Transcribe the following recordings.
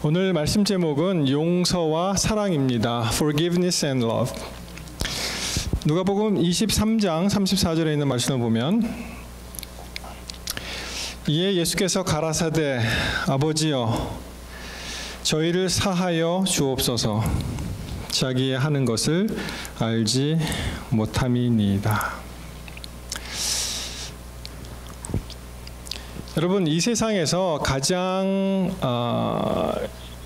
오늘 말씀 제목은 용서와 사랑입니다. Forgiveness and Love. 누가복음 23장 34절에 있는 말씀을 보면 이에 예수께서 가라사대 아버지여 저희를 사하여 주옵소서 자기의 하는 것을 알지 못함이니이다. 여러분, 이 세상에서 가장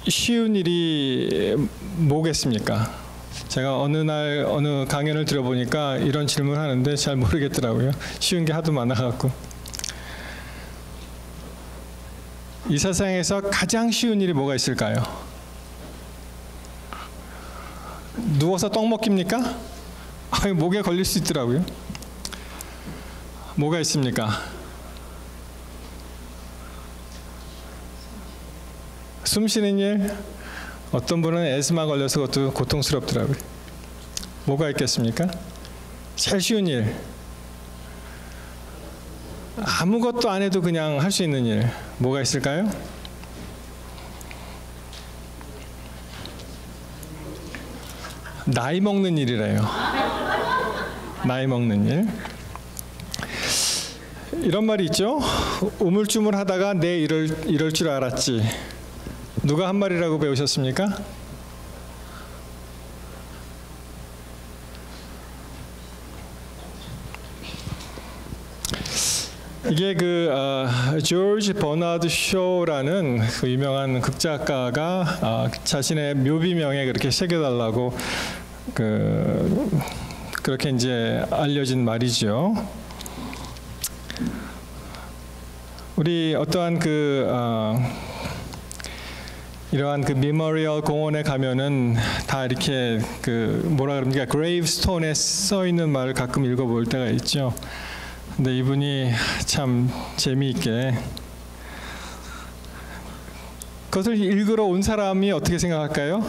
쉬운 일이 뭐겠습니까? 제가 어느 날 어느 강연을 들어보니까 이런 질문을 하는데 잘 모르겠더라고요. 쉬운 게 하도 많아갖고. 이 세상에서 가장 쉬운 일이 뭐가 있을까요? 누워서 떡 먹깁니까? 목에 걸릴 수 있더라고요. 뭐가 있습니까? 숨 쉬는 일, 어떤 분은 에스마 걸려서 그것도 고통스럽더라고요. 뭐가 있겠습니까? 제일 쉬운 일, 아무것도 안 해도 그냥 할 수 있는 일, 뭐가 있을까요? 나이 먹는 일이래요. 나이 먹는 일. 이런 말이 있죠. 우물쭈물하다가 내 이럴 줄 알았지. 누가 한 말이라고 배우셨습니까? 이게 조지 버나드 쇼라는 그 유명한 극작가가 자신의 묘비명에 그렇게 새겨달라고 그렇게 이제 알려진 말이죠. 우리 어떠한 이러한 미모리얼 공원에 가면은 다 이렇게 뭐라 그럽니까? 그레이브스톤에 써 있는 말을 가끔 읽어볼 때가 있죠. 근데 이분이 참 재미있게 그것을 읽으러 온 사람이 어떻게 생각할까요?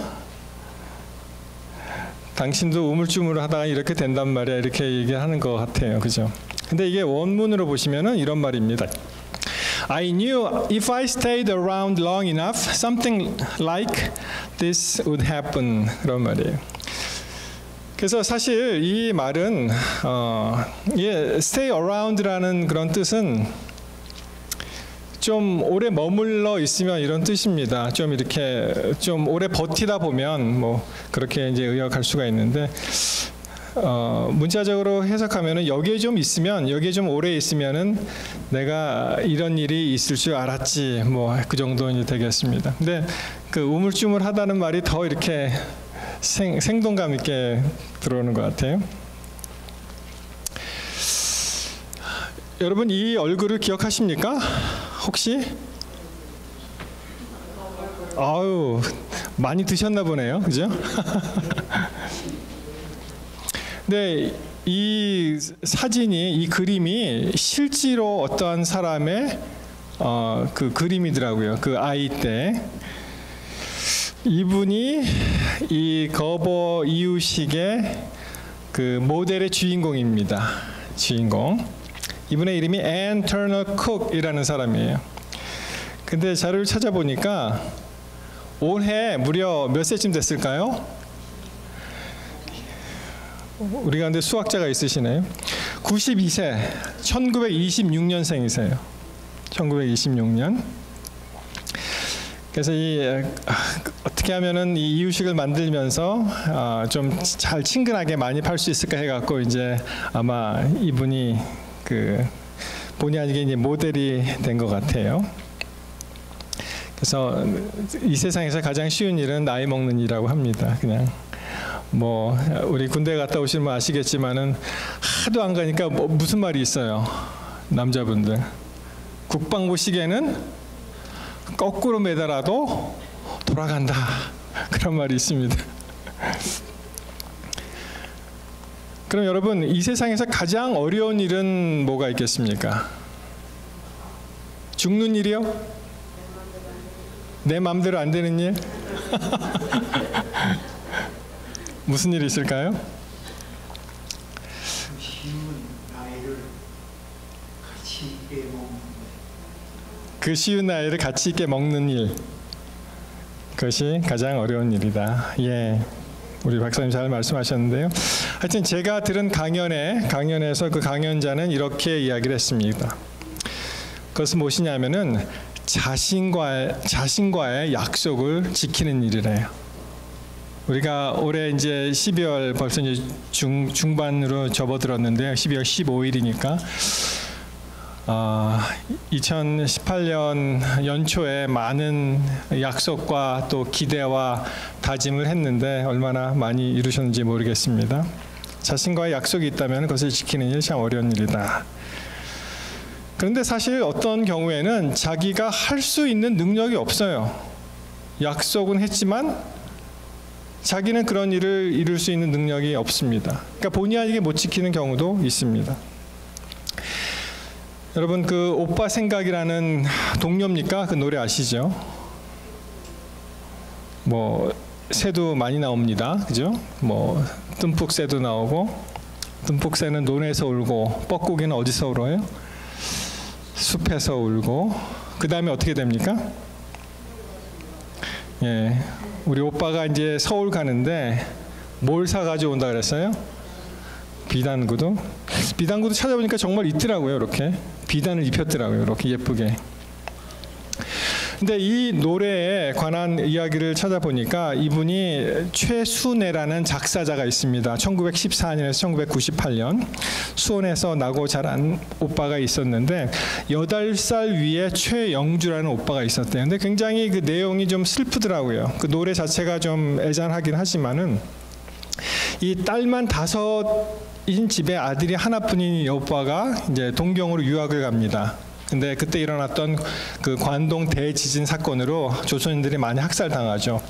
당신도 우물쭈물하다가 이렇게 된단 말이야, 이렇게 얘기하는 것 같아요, 그죠? 근데 이게 원문으로 보시면은 이런 말입니다. I knew if I stayed around long enough, something like this would happen. 그런 말이에요. 그래서 사실 이 말은 stay around라는 그런 뜻은 좀 오래 머물러 있으면 이런 뜻입니다. 좀 이렇게 좀 오래 버티다 보면 뭐 그렇게 이제 의역할 수가 있는데. 문자적으로 해석하면은 여기에 좀 있으면, 여기에 좀 오래 있으면은 내가 이런 일이 있을 줄 알았지, 뭐 그 정도 이제 되겠습니다. 근데 우물쭈물하다는 말이 더 이렇게 생동감 있게 들어오는 것 같아요. 여러분, 이 얼굴을 기억하십니까? 혹시? 아유, 많이 드셨나 보네요, 그죠? 네, 이 사진이, 이 그림이 실제로 어떠한 사람의 그림이더라고요. 그 아이 때. 이분이 이 거버 이유식의 모델의 주인공입니다. 주인공. 이분의 이름이 앤 터너 쿡이라는 사람이에요. 근데 자료를 찾아보니까 올해 무려 몇 세쯤 됐을까요? 우리 가운데 수학자가 있으시네요. 92세, 1926년생이세요. 1926년. 그래서 어떻게 하면은 이 이유식을 만들면서 좀 잘 친근하게 많이 팔 수 있을까 해갖고 이제 아마 이분이 본의 아니게 이제 모델이 된 것 같아요. 그래서 이 세상에서 가장 쉬운 일은 나이 먹는 일이라고 합니다. 그냥. 뭐 우리 군대 갔다 오시는 분 아시겠지만은 하도 안 가니까 무슨 말이 있어요, 남자분들. 국방부 시계는 거꾸로 매달아도 돌아간다, 그런 말이 있습니다. 그럼 여러분, 이 세상에서 가장 어려운 일은 뭐가 있겠습니까? 죽는 일이요? 내 마음대로 안 되는 일? 무슨 일이 있을까요? 그 쉬운 아이를 가치 있게 먹는 일, 그것이 가장 어려운 일이다. 예, 우리 박사님 잘 말씀하셨는데요. 하여튼 제가 들은 강연에서 그 강연자는 이렇게 이야기를 했습니다. 그것은 무엇이냐면은 자신과의 약속을 지키는 일이래요. 우리가 올해 이제 12월 벌써 이제 중반으로 접어들었는데요. 12월 15일이니까 2018년 연초에 많은 약속과 또 기대와 다짐을 했는데 얼마나 많이 이루셨는지 모르겠습니다. 자신과의 약속이 있다면 그것을 지키는 일이 참 어려운 일이다. 그런데 사실 어떤 경우에는 자기가 할 수 있는 능력이 없어요. 약속은 했지만 자기는 그런 일을 이룰 수 있는 능력이 없습니다. 그러니까 본의 아니게 못 지키는 경우도 있습니다. 여러분, 그 오빠 생각이라는 동료입니까? 그 노래 아시죠? 뭐 새도 많이 나옵니다. 그죠? 뭐 듬뿍 새도 나오고, 듬뿍 새는 논에서 울고, 뻐꾸기는 어디서 울어요? 숲에서 울고. 그 다음에 어떻게 됩니까? 예, 우리 오빠가 이제 서울 가는데 뭘 사가지고 온다 그랬어요? 비단구두. 비단구두 찾아보니까 정말 있더라고요. 이렇게 비단을 입혔더라고요. 이렇게 예쁘게. 근데 이 노래에 관한 이야기를 찾아보니까 이분이 최순애라는 작사자가 있습니다. 1914년에서 1998년 수원에서 나고 자란 오빠가 있었는데 8살 위에 최영주라는 오빠가 있었대요. 근데 굉장히 그 내용이 좀 슬프더라고요. 그 노래 자체가 좀 애잔하긴 하지만은 이 딸만 5인 집에 아들이 하나뿐인 이 오빠가 이제 동경으로 유학을 갑니다. 근데 그때 일어났던 그 관동 대지진 사건으로 조선인들이 많이 학살당하죠.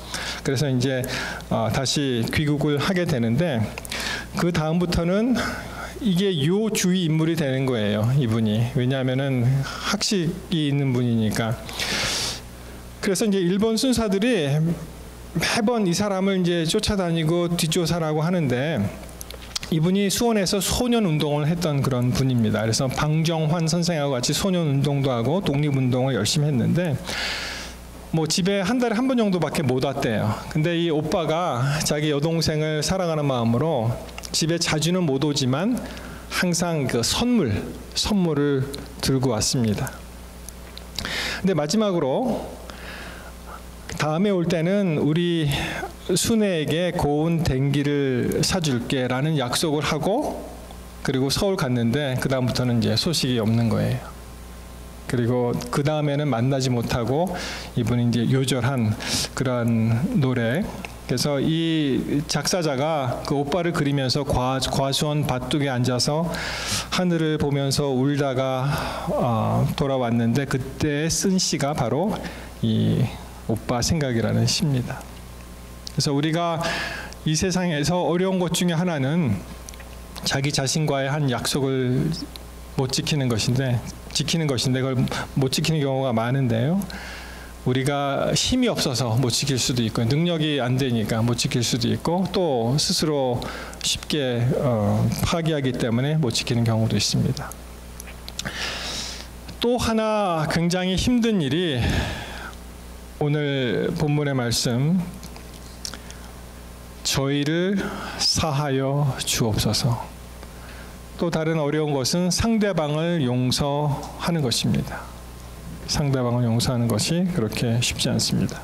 그래서 이제 다시 귀국을 하게 되는데 그 다음부터는 이게 요주의 인물이 되는 거예요. 이분이. 왜냐하면은 학식이 있는 분이니까. 그래서 이제 일본 순사들이 매번 이 사람을 이제 쫓아다니고 뒷조사라고 하는데 이분이 수원에서 소년운동을 했던 그런 분입니다. 그래서 방정환 선생하고 같이 소년운동도 하고 독립운동을 열심히 했는데 뭐 집에 한 달에 한 번 정도밖에 못 왔대요. 근데 이 오빠가 자기 여동생을 사랑하는 마음으로 집에 자주는 못 오지만 항상 그 선물을 들고 왔습니다. 근데 마지막으로 다음에 올 때는 우리 순애에게 고운 댕기를 사줄게 라는 약속을 하고 그리고 서울 갔는데 그 다음부터는 이제 소식이 없는 거예요. 그리고 그 다음에는 만나지 못하고 이분이 이제 요절한 그런 노래. 그래서 이 작사자가 그 오빠를 그리면서 과수원 밭둑에 앉아서 하늘을 보면서 울다가 돌아왔는데 그때 쓴 시가 바로 이 오빠 생각이라는 시입니다. 그래서 우리가 이 세상에서 어려운 것 중에 하나는 자기 자신과의 한 약속을 못 지키는 것인데 그걸 못 지키는 경우가 많은데요. 우리가 힘이 없어서 못 지킬 수도 있고 능력이 안 되니까 못 지킬 수도 있고 또 스스로 쉽게 파기하기 때문에 못 지키는 경우도 있습니다. 또 하나 굉장히 힘든 일이 오늘 본문의 말씀 저희를 사하여 주옵소서. 또 다른 어려운 것은 상대방을 용서하는 것입니다. 상대방을 용서하는 것이 그렇게 쉽지 않습니다.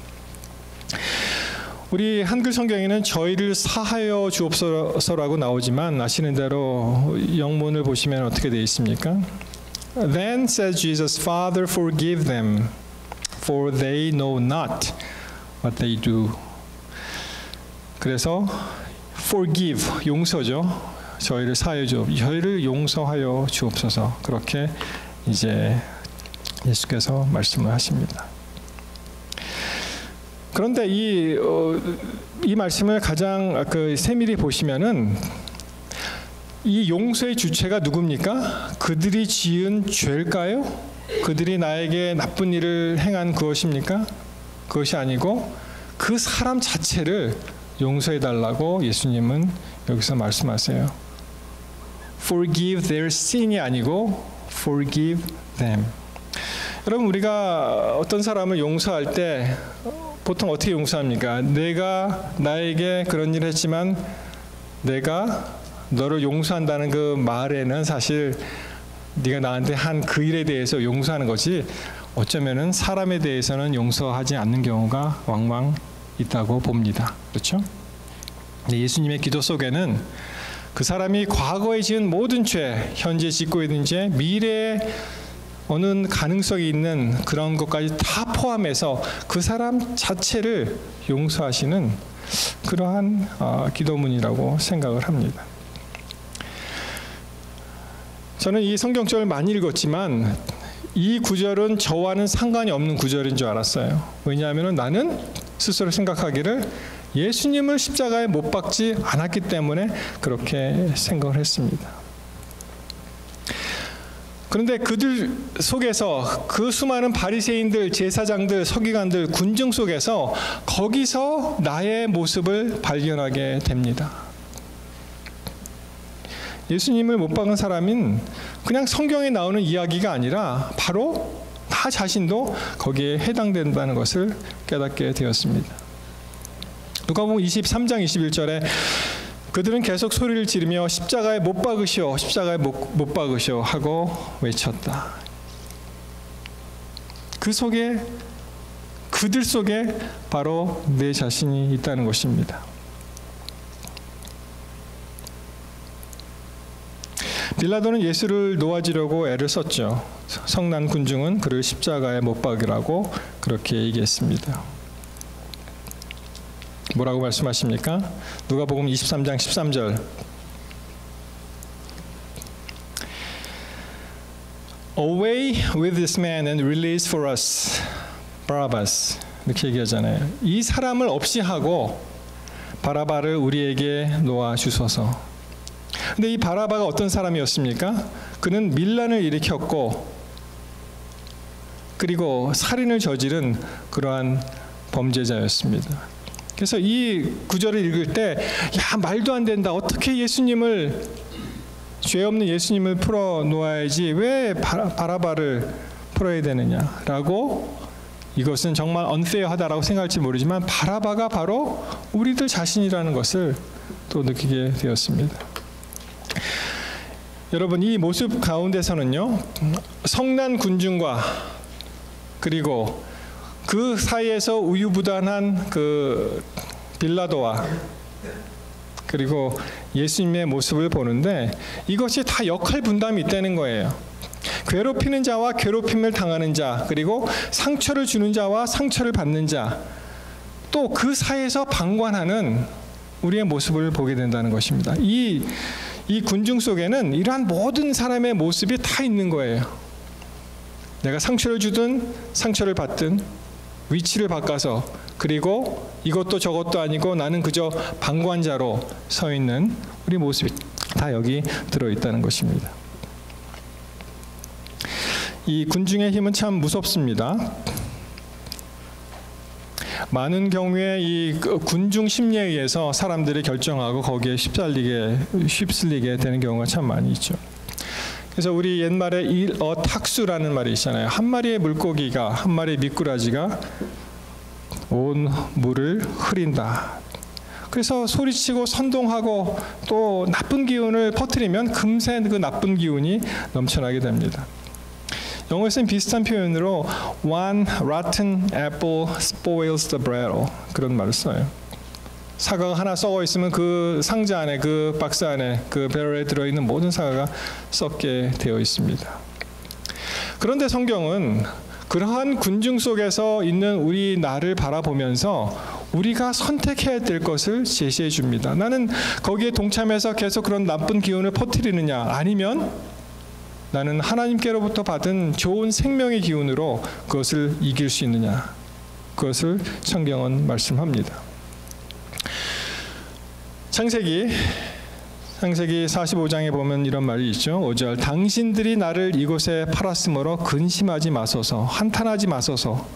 우리 한글 성경에는 저희를 사하여 주옵소서라고 나오지만 아시는 대로 영문을 보시면 어떻게 되어 있습니까? Then said Jesus, Father, forgive them, for they know not what they do. 그래서 forgive, 용서죠. 저희를 용서하여 주옵소서. 그렇게 이제 예수께서 말씀을 하십니다. 그런데 이 말씀을 가장 세밀히 보시면은 이 용서의 주체가 누굽니까? 그들이 지은 죄일까요? 그들이 나에게 나쁜 일을 행한 그것입니까? 그것이 아니고 그 사람 자체를 용서해 달라고 예수님은 여기서 말씀하세요. Forgive their sin이 아니고 forgive them. 여러분, 우리가 어떤 사람을 용서할 때 보통 어떻게 용서합니까? 내가 나에게 그런 일을 했지만 내가 너를 용서한다는 그 말에는 사실 네가 나한테 한 그 일에 대해서 용서하는 거지, 어쩌면은 사람에 대해서는 용서하지 않는 경우가 왕왕 있다고 봅니다. 그렇죠? 예수님의 기도 속에는 그 사람이 과거에 지은 모든 죄, 현재 짓고 있는 죄, 미래에 어느 가능성이 있는 그런 것까지 다 포함해서 그 사람 자체를 용서하시는 그러한 기도문이라고 생각을 합니다. 저는 이 성경절을 많이 읽었지만 이 구절은 저와는 상관이 없는 구절인 줄 알았어요. 왜냐하면 나는 스스로 생각하기를 예수님을 십자가에 못 박지 않았기 때문에 그렇게 생각을 했습니다. 그런데 그들 속에서, 그 수많은 바리새인들, 제사장들, 서기관들, 군중 속에서 거기서 나의 모습을 발견하게 됩니다. 예수님을 못 박은 사람은 그냥 성경에 나오는 이야기가 아니라 바로 나 자신도 거기에 해당된다는 것을 깨닫게 되었습니다. 누가복음 23장 21절에 그들은 계속 소리를 지르며 십자가에 못 박으시오, 십자가에 못 박으시오 하고 외쳤다. 그 속에, 그들 속에 바로 내 자신이 있다는 것입니다. 빌라도는 예수를 놓아주려고 애를 썼죠. 성난 군중은 그를 십자가에 못 박으라고 그렇게 얘기했습니다. 뭐라고 말씀하십니까? 누가복음 23장 13절. Away with this man and release for us Barabbas. 이렇게 얘기하잖아요. 이 사람을 없이 하고 바라바를 우리에게 놓아 주소서. 근데 이 바라바가 어떤 사람이었습니까? 그는 밀란을 일으켰고 그리고 살인을 저지른 그러한 범죄자였습니다. 그래서 이 구절을 읽을 때, 야, 말도 안 된다. 어떻게 예수님을, 죄 없는 예수님을 풀어 놓아야지 왜 바라바를 풀어야 되느냐라고, 이것은 정말 unfair하다라고 생각할지 모르지만 바라바가 바로 우리들 자신이라는 것을 또 느끼게 되었습니다. 여러분, 이 모습 가운데서는요, 성난 군중과 그리고 그 사이에서 우유부단한 그 빌라도와 그리고 예수님의 모습을 보는데, 이것이 다 역할 분담이 있다는 거예요. 괴롭히는 자와 괴롭힘을 당하는 자, 그리고 상처를 주는 자와 상처를 받는 자, 또 그 사이에서 방관하는 우리의 모습을 보게 된다는 것입니다. 이 군중 속에는 이러한 모든 사람의 모습이 다 있는 거예요. 내가 상처를 주든 상처를 받든 위치를 바꿔서, 그리고 이것도 저것도 아니고 나는 그저 방관자로 서 있는 우리 모습이 다 여기 들어있다는 것입니다. 이 군중의 힘은 참 무섭습니다. 많은 경우에 이 군중 심리에 의해서 사람들이 결정하고 거기에 휩쓸리게 되는 경우가 참 많이 있죠. 그래서 우리 옛말에 일어탁수라는 말이 있잖아요. 한 마리의 물고기가, 한 마리의 미꾸라지가 온 물을 흐린다. 그래서 소리치고 선동하고 또 나쁜 기운을 퍼뜨리면 금세 그 나쁜 기운이 넘쳐나게 됩니다. 영어에서는 비슷한 표현으로 One rotten apple spoils the brittle, 그런 말을 써요. 사과가 하나 썩어 있으면 그 상자 안에, 그 박스 안에, 그 배럴에 들어있는 모든 사과가 썩게 되어 있습니다. 그런데 성경은 그러한 군중 속에서 있는 우리 나를 바라보면서 우리가 선택해야 될 것을 제시해 줍니다. 나는 거기에 동참해서 계속 그런 나쁜 기운을 퍼뜨리느냐, 아니면 나는 하나님께로부터 받은 좋은 생명의 기운으로 그것을 이길 수 있느냐, 그것을 성경은 말씀합니다. 창세기 45장에 보면 이런 말이 있죠. 5절, 당신들이 나를 이곳에 팔았으므로 근심하지 마소서, 한탄하지 마소서.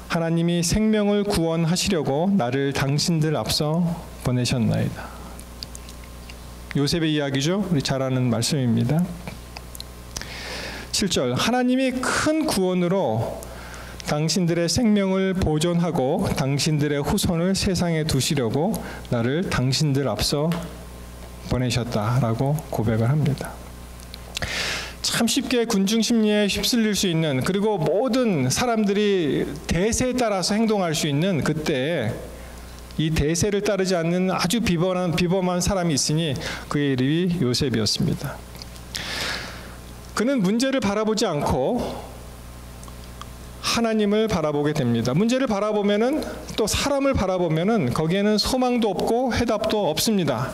하나님이 생명을 구원하시려고 나를 당신들 앞서 보내셨나이다. 요셉의 이야기죠. 우리 잘 아는 말씀입니다. 7절 하나님이 큰 구원으로 당신들의 생명을 보존하고 당신들의 후손을 세상에 두시려고 나를 당신들 앞서 보내셨다라고 고백을 합니다. 참 쉽게 군중 심리에 휩쓸릴 수 있는, 그리고 모든 사람들이 대세에 따라서 행동할 수 있는 그때에 이 대세를 따르지 않는 아주 비범한 사람이 있으니 그의 이름이 요셉이었습니다. 그는 문제를 바라보지 않고 하나님을 바라보게 됩니다. 문제를 바라보면은, 또 사람을 바라보면은 거기에는 소망도 없고 해답도 없습니다.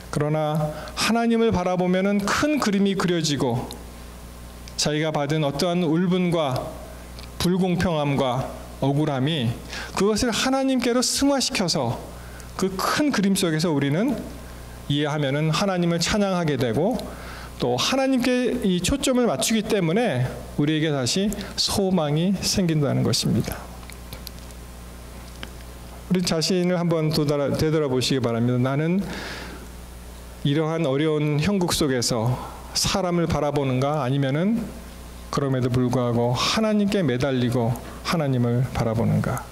그러나 하나님을 바라보면은 큰 그림이 그려지고 자기가 받은 어떠한 울분과 불공평함과 억울함이 그것을 하나님께로 승화시켜서 그 큰 그림 속에서 우리는 이해하면은 하나님을 찬양하게 되고, 또 하나님께 이 초점을 맞추기 때문에 우리에게 다시 소망이 생긴다는 것입니다. 우리 자신을 한번 되돌아보시기 바랍니다. 나는 이러한 어려운 형국 속에서 사람을 바라보는가, 아니면은 그럼에도 불구하고 하나님께 매달리고 하나님을 바라보는가?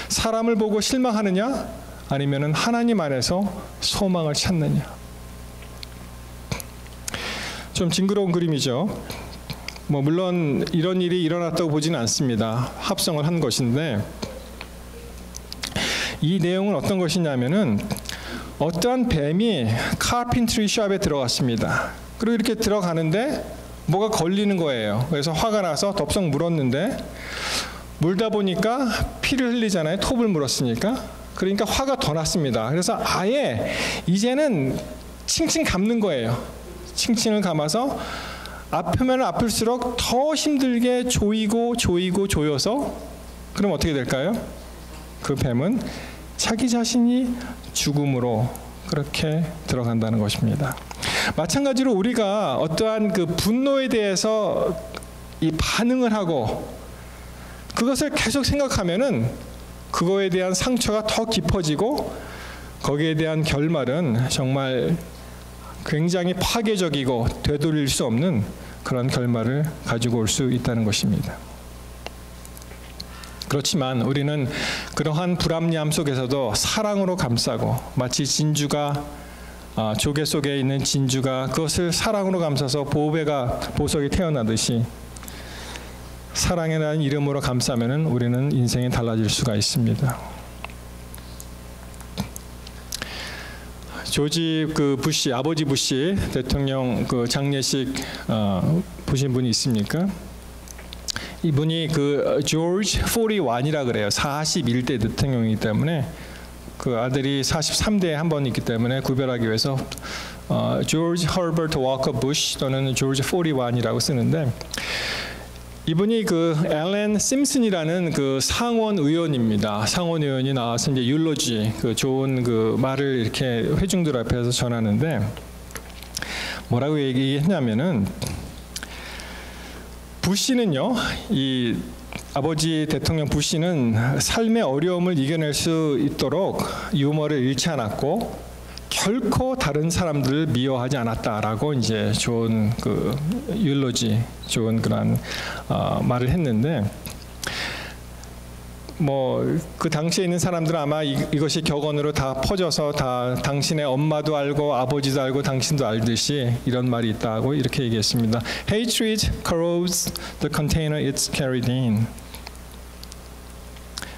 사람을 보고 실망하느냐, 아니면은 하나님 안에서 소망을 찾느냐? 좀 징그러운 그림이죠. 물론 이런 일이 일어났다고 보지는 않습니다. 합성을 한 것인데, 이 내용은 어떤 것이냐면은 어떠한 뱀이 카펜트리 숍에 들어갔습니다. 그리고 이렇게 들어가는데 뭐가 걸리는 거예요. 그래서 화가 나서 덥석 물었는데, 물다 보니까 피를 흘리잖아요. 톱을 물었으니까. 그러니까 화가 더 났습니다. 그래서 아예 이제는 칭칭 감는 거예요. 칭칭을 감아서 아프면 아플수록 더 힘들게 조여서, 그럼 어떻게 될까요? 그 뱀은 자기 자신이 죽음으로 그렇게 들어간다는 것입니다. 마찬가지로 우리가 어떠한 그 분노에 대해서 이 반응을 하고 그것을 계속 생각하면은 그거에 대한 상처가 더 깊어지고 거기에 대한 결말은 정말 굉장히 파괴적이고 되돌릴 수 없는 그런 결말을 가지고 올 수 있다는 것입니다. 그렇지만 우리는 그러한 불합리함 속에서도 사랑으로 감싸고, 마치 진주가 조개 속에 있는 진주가 그것을 사랑으로 감싸서 보석이 태어나듯이 사랑이라는 이름으로 감싸면은 우리는 인생이 달라질 수가 있습니다. 조지 부시, 아버지 부시 대통령 그 장례식 보신 분이 있습니까? 이분이 조지 41이라 그래요. 41대 대통령이기 때문에 그 아들이 43대에 한 번 있기 때문에 구별하기 위해서 조지 허버트 워커 부시 또는 조지 41이라고 쓰는데, 이분이 앨런 심슨이라는 상원 의원입니다. 상원 의원이 나와서 이제 율로지, 좋은 말을 이렇게 회중들 앞에서 전하는데 뭐라고 얘기했냐면은, 부시는요, 이 아버지 대통령 부시는 삶의 어려움을 이겨낼 수 있도록 유머를 잃지 않았고 결코 다른 사람들을 미워하지 않았다라고 이제 좋은 율로지, 좋은 그런 말을 했는데, 그 당시에 있는 사람들은 아마 이것이 격언으로 다 퍼져서 다 당신의 엄마도 알고 아버지도 알고 당신도 알듯이 이런 말이 있다고 이렇게 얘기했습니다. Hatred corrodes the container it's carried in.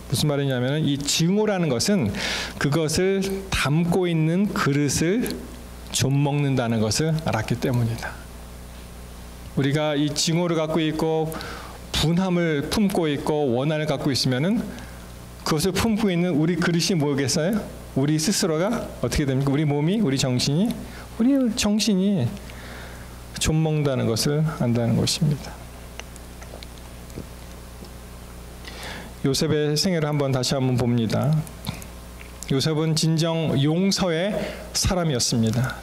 무슨 말이냐면, 이 증오라는 것은 그것을 담고 있는 그릇을 좀먹는다는 것을 알았기 때문이다. 우리가 이 증오를 갖고 있고 분함을 품고 있고 원한을 갖고 있으면은 그것을 품고 있는 우리 그릇이 뭐겠어요? 우리 스스로가 어떻게 됩니까? 우리 몸이, 우리 정신이 좀먹는다는 것을 안다는 것입니다. 요셉의 생애를 다시 한번 봅니다. 요셉은 진정 용서의 사람이었습니다.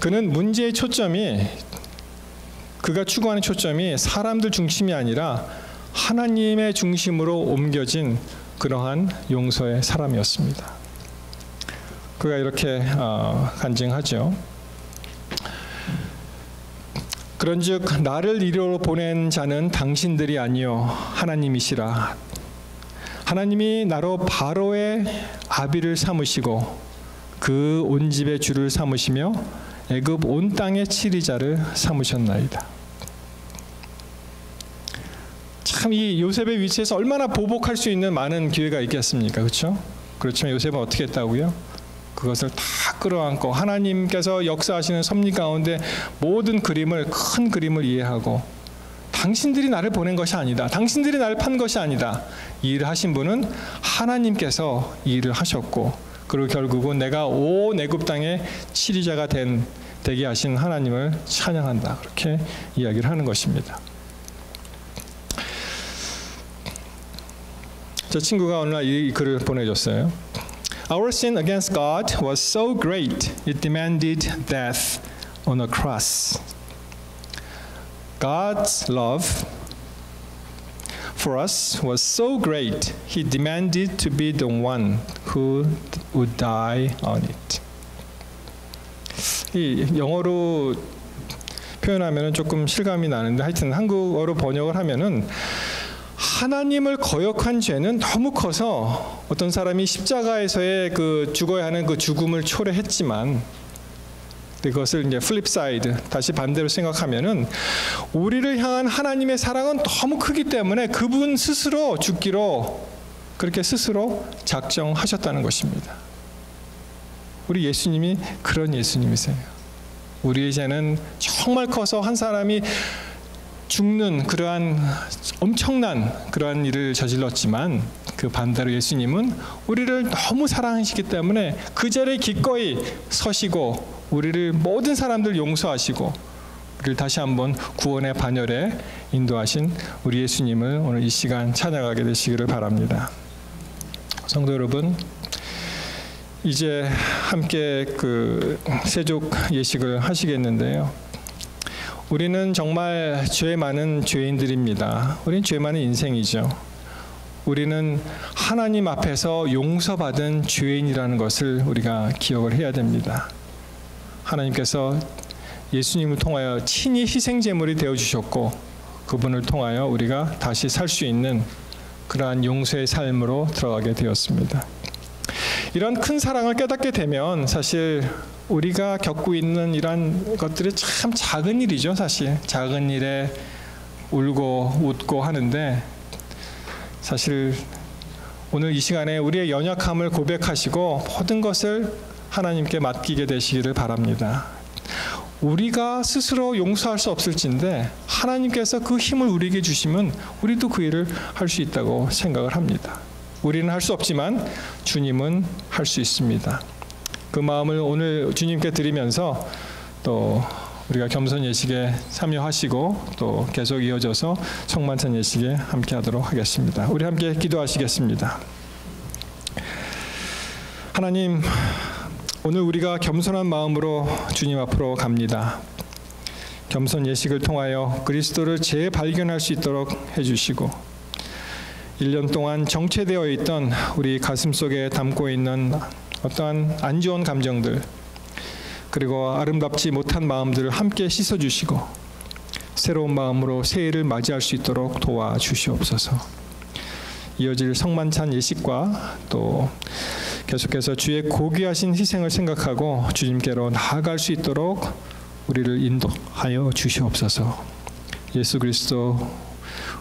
그는 문제의 초점이, 그가 추구하는 초점이 사람들 중심이 아니라 하나님의 중심으로 옮겨진 그러한 용서의 사람이었습니다. 그가 이렇게 간증하죠. 그런즉 나를 이리로 보낸 자는 당신들이 아니요 하나님이시라. 하나님이 나로 바로의 아비를 삼으시고 그 온 집의 주를 삼으시며 애굽 온 땅의 치리자를 삼으셨나이다. 참 이 요셉의 위치에서 얼마나 보복할 수 있는 많은 기회가 있겠습니까? 그렇죠? 그렇지만 요셉은 어떻게 했다고요? 그것을 다 끌어안고 하나님께서 역사하시는 섭리 가운데 모든 그림을, 큰 그림을 이해하고 당신들이 나를 보낸 것이 아니다. 당신들이 나를 판 것이 아니다. 이 일을 하신 분은 하나님께서 이 일을 하셨고, 그리고 결국은 내가 온 애굽 땅의 치리자가 되게 하신 하나님을 찬양한다. 그렇게 이야기를 하는 것입니다. 저 친구가 어느 날 이 글을 보내줬어요. Our sin against God was so great, it demanded death on a cross. God's love for us was so great, He demanded to be the one who would die on it. 이 영어로 표현하면 조금 실감이 나는데 하여튼 한국어로 번역을 하면은 하나님을 거역한 죄는 너무 커서 어떤 사람이 십자가에서의 그 죽어야 하는 그 죽음을 초래했지만, 그것을 이제 플립 사이드, 다시 반대로 생각하면은 우리를 향한 하나님의 사랑은 너무 크기 때문에 그분 스스로 죽기로 그렇게 스스로 작정하셨다는 것입니다. 우리 예수님이 그런 예수님이세요. 우리의 죄는 정말 커서 한 사람이 죽는 그러한 엄청난 그러한 일을 저질렀지만, 그 반대로 예수님은 우리를 너무 사랑하시기 때문에 그 자리에 기꺼이 서시고 우리를 모든 사람들 용서하시고 우리를 다시 한번 구원의 반열에 인도하신 우리 예수님을 오늘 이 시간 찬양하게 되시기를 바랍니다. 성도 여러분, 이제 함께 그 세족 예식을 하시겠는데요. 우리는 정말 죄 많은 죄인들입니다. 우리는 죄 많은 인생이죠. 우리는 하나님 앞에서 용서받은 죄인이라는 것을 우리가 기억을 해야 됩니다. 하나님께서 예수님을 통하여 친히 희생제물이 되어주셨고, 그분을 통하여 우리가 다시 살 수 있는 그러한 용서의 삶으로 들어가게 되었습니다. 이런 큰 사랑을 깨닫게 되면 사실 우리가 겪고 있는 이런 것들이 참 작은 일이죠. 사실 작은 일에 울고 웃고 하는데, 사실 오늘 이 시간에 우리의 연약함을 고백하시고 모든 것을 하나님께 맡기게 되시기를 바랍니다. 우리가 스스로 용서할 수 없을진데 하나님께서 그 힘을 우리에게 주시면 우리도 그 일을 할 수 있다고 생각을 합니다. 우리는 할 수 없지만 주님은 할 수 있습니다. 그 마음을 오늘 주님께 드리면서 또 우리가 겸손 예식에 참여하시고 또 계속 이어져서 성만찬 예식에 함께 하도록 하겠습니다. 우리 함께 기도하시겠습니다. 하나님, 오늘 우리가 겸손한 마음으로 주님 앞으로 갑니다. 겸손 예식을 통하여 그리스도를 재발견할 수 있도록 해주시고, 1년 동안 정체되어 있던 우리 가슴속에 담고 있는 어떠한 안 좋은 감정들, 그리고 아름답지 못한 마음들을 함께 씻어주시고 새로운 마음으로 새해를 맞이할 수 있도록 도와주시옵소서. 이어질 성만찬 예식과 또 계속해서 주의 고귀하신 희생을 생각하고 주님께로 나아갈 수 있도록 우리를 인도하여 주시옵소서. 예수 그리스도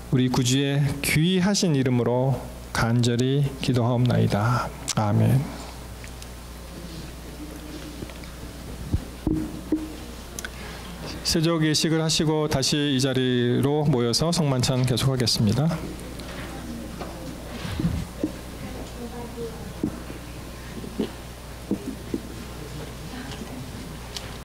우리 구주의 귀하신 이름으로 간절히 기도하옵나이다. 아멘. 세족 예식을 하시고 다시 이 자리로 모여서 성만찬 계속하겠습니다.